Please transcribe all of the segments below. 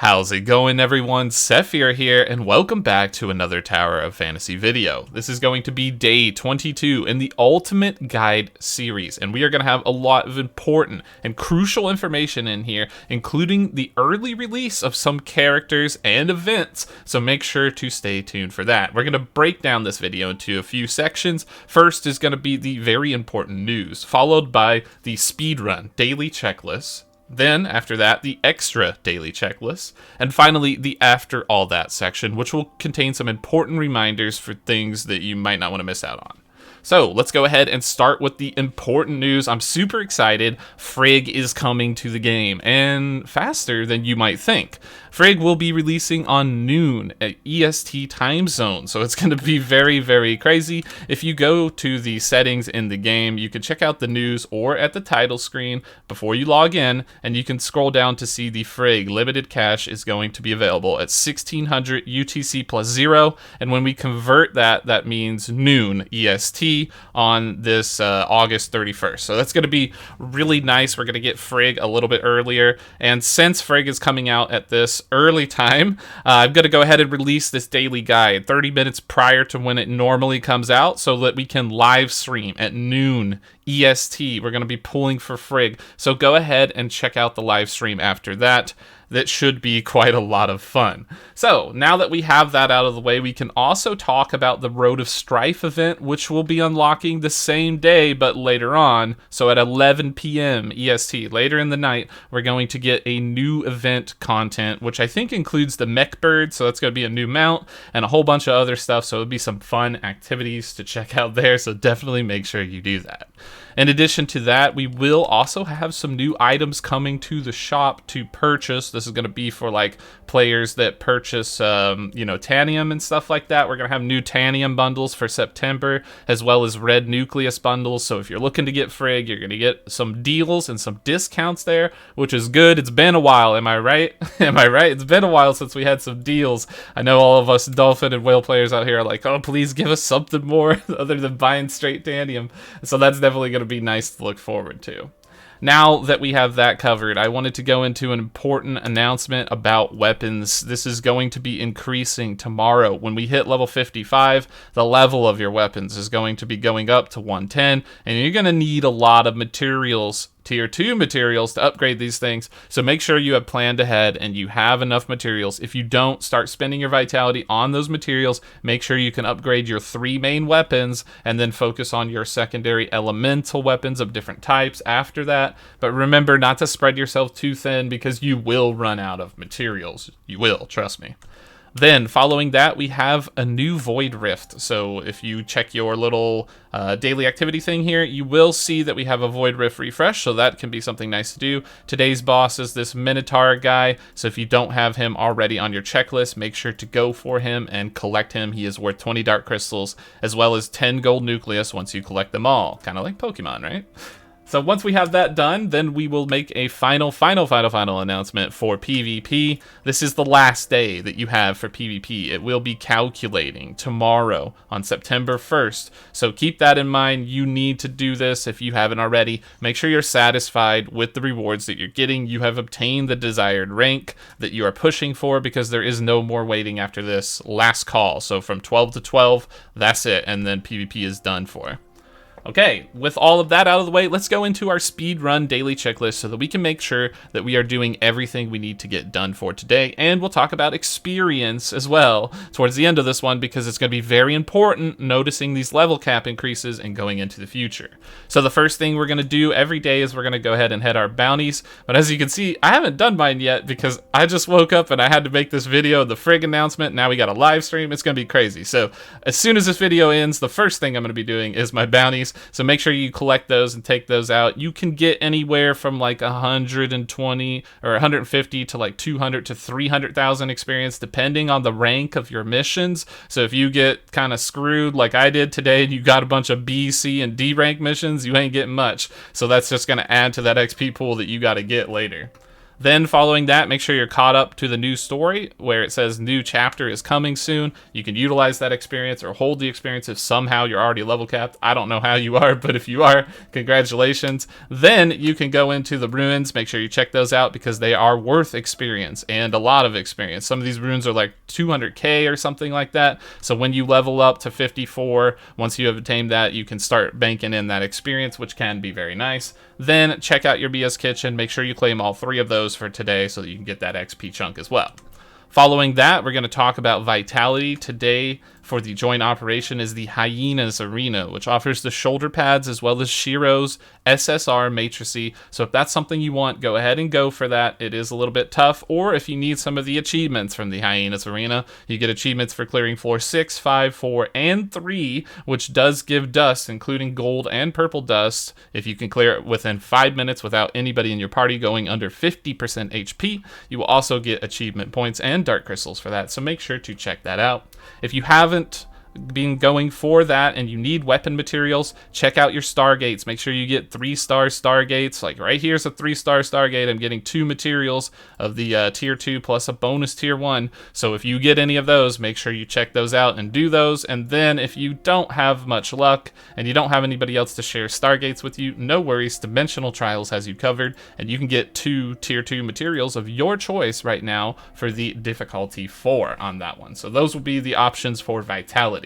How's it going, everyone? Sethphir here, and welcome back to another Tower of Fantasy video. This is going to be day 22 in the Ultimate Guide series, and we are going to have a lot of important and crucial information in here, including the early release of some characters and events, so make sure to stay tuned for that. We're going to break down this video into a few sections. First is going to be the very important news, followed by the speedrun daily checklist. Then, after that, the extra daily checklist, and finally, the after all that section, which will contain some important reminders for things that you might not want to miss out on. So, let's go ahead and start with the important news. I'm super excited. Frigg is coming to the game, and faster than you might think. Frigg will be releasing on noon at EST time zone, so it's going to be very, very crazy. If you go to the settings in the game, you can check out the news or at the title screen before you log in, and you can scroll down to see the Frigg limited cache is going to be available at 1600 UTC plus 0, and when we convert that, that means noon EST on this August 31st. So that's going to be really nice. We're going to get Frigg a little bit earlier, and since Frigg is coming out at this early time, I'm going to go ahead and release this daily guide 30 minutes prior to when it normally comes out so that we can live stream at noon EST. We're going to be pulling for Frigg, so go ahead and check out the live stream after that. That should be quite a lot of fun. So, now that we have that out of the way, we can also talk about the Road of Strife event, which will be unlocking the same day, but later on. So at 11 p.m. EST, later in the night, we're going to get a new event content, which I think includes the mech bird, so that's going to be a new mount, and a whole bunch of other stuff, so it'll be some fun activities to check out there, so definitely make sure you do that. In addition to that, we will also have some new items coming to the shop to purchase. This is going to be for like players that purchase, Tanium and stuff like that. We're going to have new Tanium bundles for September, as well as red nucleus bundles. So if you're looking to get Frigg, you're going to get some deals and some discounts there, which is good. It's been a while, am I right? Am I right? It's been a while since we had some deals. I know all of us Dolphin and Whale players out here are like, oh, please give us something more other than buying straight Tanium. So that's definitely going to be nice to look forward to. Now that we have that covered, I wanted to go into an important announcement about weapons. This is going to be increasing tomorrow. When we hit level 55, the level of your weapons is going to be going up to 110, and you're going to need a lot of materials, tier 2 materials, to upgrade these things. So make sure you have planned ahead and you have enough materials. If you don't, start spending your vitality on those materials. Make sure you can upgrade your 3 main weapons and then focus on your secondary elemental weapons of different types after that. But remember not to spread yourself too thin because you will run out of materials. You will, trust me. Then, following that, we have a new Void Rift. So if you check your little daily activity thing here, you will see that we have a Void Rift refresh, so that can be something nice to do. Today's boss is this Minotaur guy, so if you don't have him already on your checklist, make sure to go for him and collect him. He is worth 20 Dark Crystals, as well as 10 Gold Nucleus once you collect them all. Kind of like Pokemon, right? So once we have that done, then we will make a final announcement for PvP. This is the last day that you have for PvP. It will be calculating tomorrow on September 1st. So keep that in mind. You need to do this if you haven't already. Make sure you're satisfied with the rewards that you're getting. You have obtained the desired rank that you are pushing for, because there is no more waiting after this last call. So from 12 to 12, that's it, and then PvP is done for. Okay, with all of that out of the way, let's go into our speedrun daily checklist so that we can make sure that we are doing everything we need to get done for today. And we'll talk about experience as well towards the end of this one, because it's going to be very important noticing these level cap increases and going into the future. So the first thing we're going to do every day is we're going to go ahead and head our bounties. But as you can see, I haven't done mine yet because I just woke up and I had to make this video, the Frigg announcement. Now we got a live stream. It's going to be crazy. So as soon as this video ends, the first thing I'm going to be doing is my bounties. So make sure you collect those and take those out. You can get anywhere from like 120 or 150 to like 200 to 300,000 experience, depending on the rank of your missions. So if you get kind of screwed like I did today and you got a bunch of B, C, and D rank missions, you ain't getting much. So that's just going to add to that XP pool that you got to get later. Then following that, make sure you're caught up to the new story where it says new chapter is coming soon. You can utilize that experience or hold the experience if somehow you're already level capped. I don't know how you are, but if you are, congratulations. Then you can go into the ruins. Make sure you check those out because they are worth experience and a lot of experience. Some of these ruins are like 200k or something like that. So when you level up to 54, once you have attained that, you can start banking in that experience, which can be very nice. Then check out your BS Kitchen. Make sure you claim all 3 of those for today so that you can get that XP chunk as well. Following that, we're going to talk about Vitality. Today, for the joint operation, is the Hyenas Arena, which offers the shoulder pads as well as Shiro's SSR Matricy. So if that's something you want, go ahead and go for that. It is a little bit tough. Or if you need some of the achievements from the Hyenas Arena, you get achievements for clearing floor 6, 5, 4, and 3, which does give dust, including gold and purple dust, if you can clear it within 5 minutes without anybody in your party going under 50% HP. You will also get achievement points and dark crystals for that, so make sure to check that out. If you haven't been going for that and you need weapon materials, check out your Stargates. Make sure you get 3-star Stargates. Like right here's a 3-star Stargate. I'm getting 2 materials of the tier 2 plus a bonus tier 1. So if you get any of those, make sure you check those out and do those. And then if you don't have much luck and you don't have anybody else to share Stargates with you, no worries. Dimensional Trials has you covered, and you can get 2 tier 2 materials of your choice right now for the difficulty 4 on that one. So those will be the options for Vitality.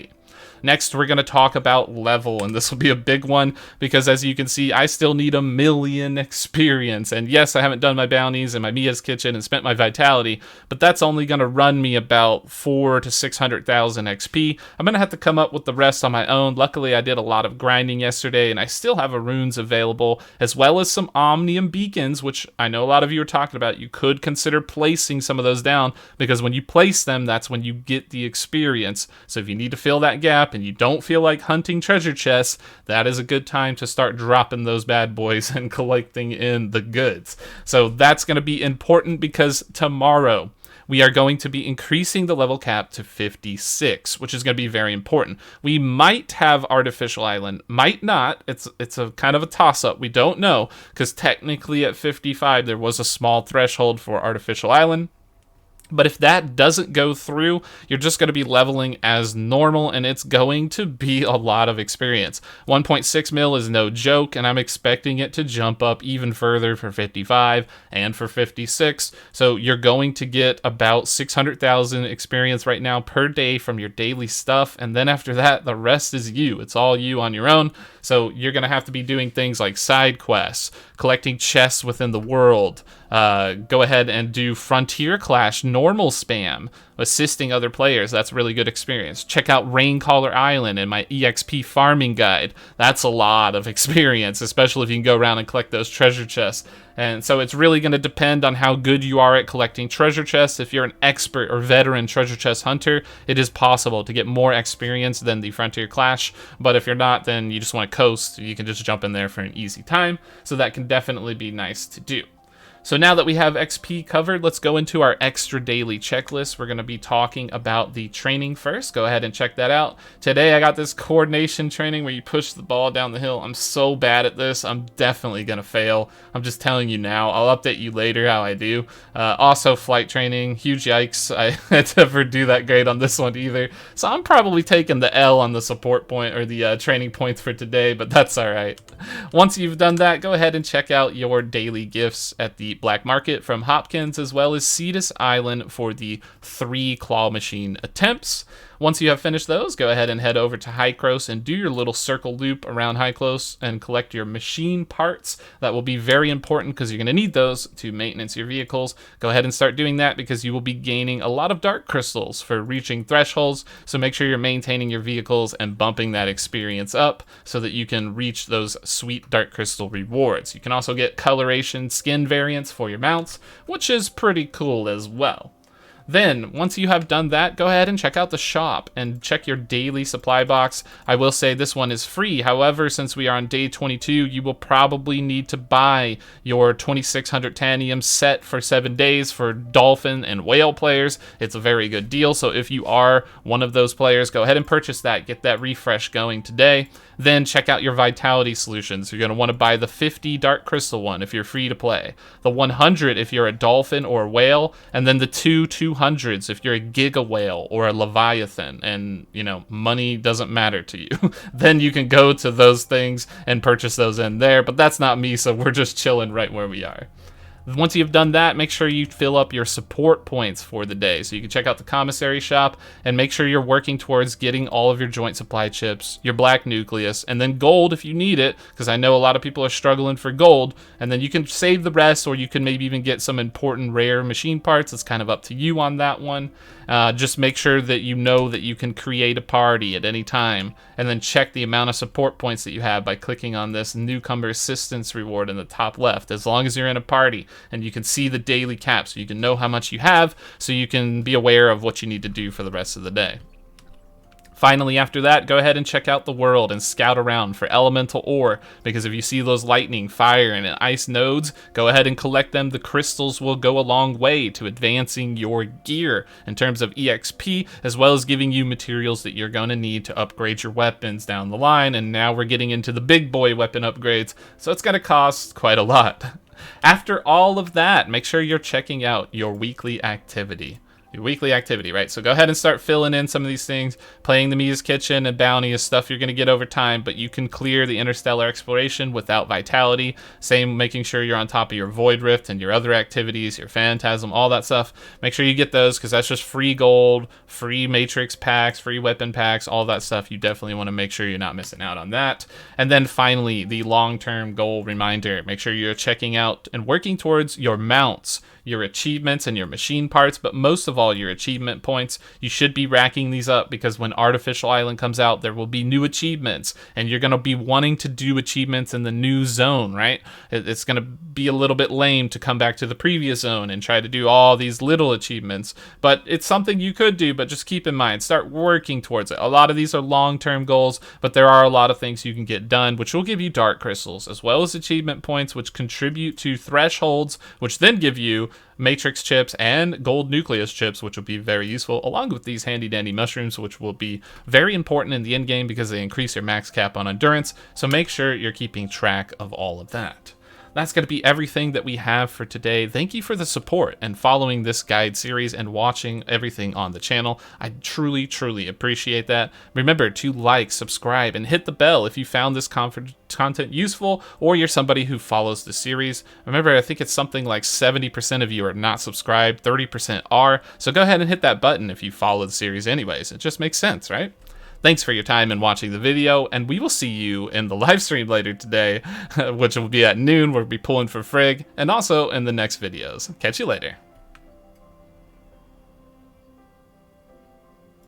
Next, we're going to talk about level, and this will be a big one because, as you can see, I still need 1,000,000 experience. And yes, I haven't done my bounties and my Mia's Kitchen and spent my Vitality, but that's only going to run me about 400,000 to 600,000 XP. I'm going to have to come up with the rest on my own. Luckily, I did a lot of grinding yesterday, and I still have runes available, as well as some Omnium Beacons, which I know a lot of you are talking about. You could consider placing some of those down, because when you place them, that's when you get the experience. So if you need to fill that gap, and you don't feel like hunting treasure chests, that is a good time to start dropping those bad boys and collecting in the goods. So that's going to be important because tomorrow we are going to be increasing the level cap to 56, which is going to be very important. We might have Artificial Island, might not. It's a kind of a toss-up. We don't know, because technically at 55 there was a small threshold for Artificial Island. But if that doesn't go through, you're just going to be leveling as normal, and it's going to be a lot of experience. 1.6 mil is no joke, and I'm expecting it to jump up even further for 55 and for 56. So you're going to get about 600,000 experience right now per day from your daily stuff, and then after that, the rest is you. It's all you on your own. So you're going to have to be doing things like side quests, collecting chests within the world, go ahead and do Frontier Clash normal spam, assisting other players. That's really good experience. Check out Raincaller Island and my EXP farming guide. That's a lot of experience, especially if you can go around and collect those treasure chests. And so it's really going to depend on how good you are at collecting treasure chests. If you're an expert or veteran treasure chest hunter, it is possible to get more experience than the Frontier Clash. But if you're not, then you just want to coast. You can just jump in there for an easy time. So that can definitely be nice to do. So now that we have XP covered, let's go into our extra daily checklist. We're going to be talking about the training first. Go ahead and check that out. Today I got this coordination training where you push the ball down the hill. I'm so bad at this. I'm definitely going to fail. I'm just telling you now. I'll update you later how I do. Also flight training. Huge yikes. I had to never do that great on this one either. So I'm probably taking the L on the support point, or the training points for today, but that's all right. Once you've done that, go ahead and check out your daily gifts at the Black Market from Hopkins, as well as Cetus Island for the 3 claw machine attempts. Once you have finished those, go ahead and head over to Hycros and do your little circle loop around Hycros and collect your machine parts. That will be very important because you're going to need those to maintenance your vehicles. Go ahead and start doing that because you will be gaining a lot of dark crystals for reaching thresholds. So make sure you're maintaining your vehicles and bumping that experience up so that you can reach those sweet dark crystal rewards. You can also get coloration skin variants for your mounts, which is pretty cool as well. Then, once you have done that, go ahead and check out the shop and check your daily supply box. I will say this one is free. However, since we are on day 22, you will probably need to buy your 2600 tanium set for 7 days for dolphin and whale players. It's a very good deal, so if you are one of those players, go ahead and purchase that. Get that refresh going today. Then check out your vitality solutions. You're going to want to buy the 50 dark crystal one if you're free to play, the 100 if you're a dolphin or a whale, and then the 200s if you're a giga whale or a leviathan, and you know, money doesn't matter to you. Then you can go to those things and purchase those in there, but that's not me, so we're just chilling right where we are. Once you've done that, make sure you fill up your support points for the day. So you can check out the commissary shop and make sure you're working towards getting all of your joint supply chips, your black nucleus, and then gold if you need it, because I know a lot of people are struggling for gold. And then you can save the rest, or you can maybe even get some important rare machine parts. It's kind of up to you on that one. Just make sure that you know that you can create a party at any time, and then check the amount of support points that you have by clicking on this newcomer assistance reward in the top left, as long as you're in a party, and you can see the daily cap, so you can know how much you have, so you can be aware of what you need to do for the rest of the day. Finally, after that, go ahead and check out the world and scout around for elemental ore, because if you see those lightning, fire, and ice nodes, go ahead and collect them. The crystals will go a long way to advancing your gear in terms of EXP, as well as giving you materials that you're going to need to upgrade your weapons down the line. And now we're getting into the big boy weapon upgrades, so it's going to cost quite a lot. After all of that, make sure you're checking out your weekly activity. Right? So go ahead and start filling in some of these things. Playing the Mia's Kitchen and Bounty is stuff you're going to get over time, but you can clear the interstellar exploration without vitality. Same, making sure you're on top of your Void Rift and your other activities, your Phantasm, all that stuff. Make sure you get those, because that's just free gold, free Matrix packs, free weapon packs, all that stuff. You definitely want to make sure you're not missing out on that. And then finally, the long-term goal reminder. Make sure you're checking out and working towards your mounts, your achievements, and your machine parts, but most of all, your achievement points. You should be racking these up, because when Artificial Island comes out, there will be new achievements, and you're going to be wanting to do achievements in the new zone, right? It's going to be a little bit lame to come back to the previous zone and try to do all these little achievements, but it's something you could do. But just keep in mind, start working towards it. A lot of these are long-term goals, but there are a lot of things you can get done, which will give you dark crystals, as well as achievement points, which contribute to thresholds, which then give you Matrix chips and gold nucleus chips, which will be very useful, along with these handy dandy mushrooms, which will be very important in the end game because they increase your max cap on endurance. So make sure you're keeping track of all of that. That's going to be everything that we have for today. Thank you for the support and following this guide series and watching everything on the channel. I truly, truly appreciate that. Remember to like, subscribe, and hit the bell if you found this content useful, or you're somebody who follows the series. Remember, I think it's something like 70% of you are not subscribed, 30% are. So go ahead and hit that button if you follow the series anyways. It just makes sense, right? Thanks for your time in watching the video, and we will see you in the live stream later today, which will be at noon. We'll be pulling for Frigg, and also in the next videos. Catch you later.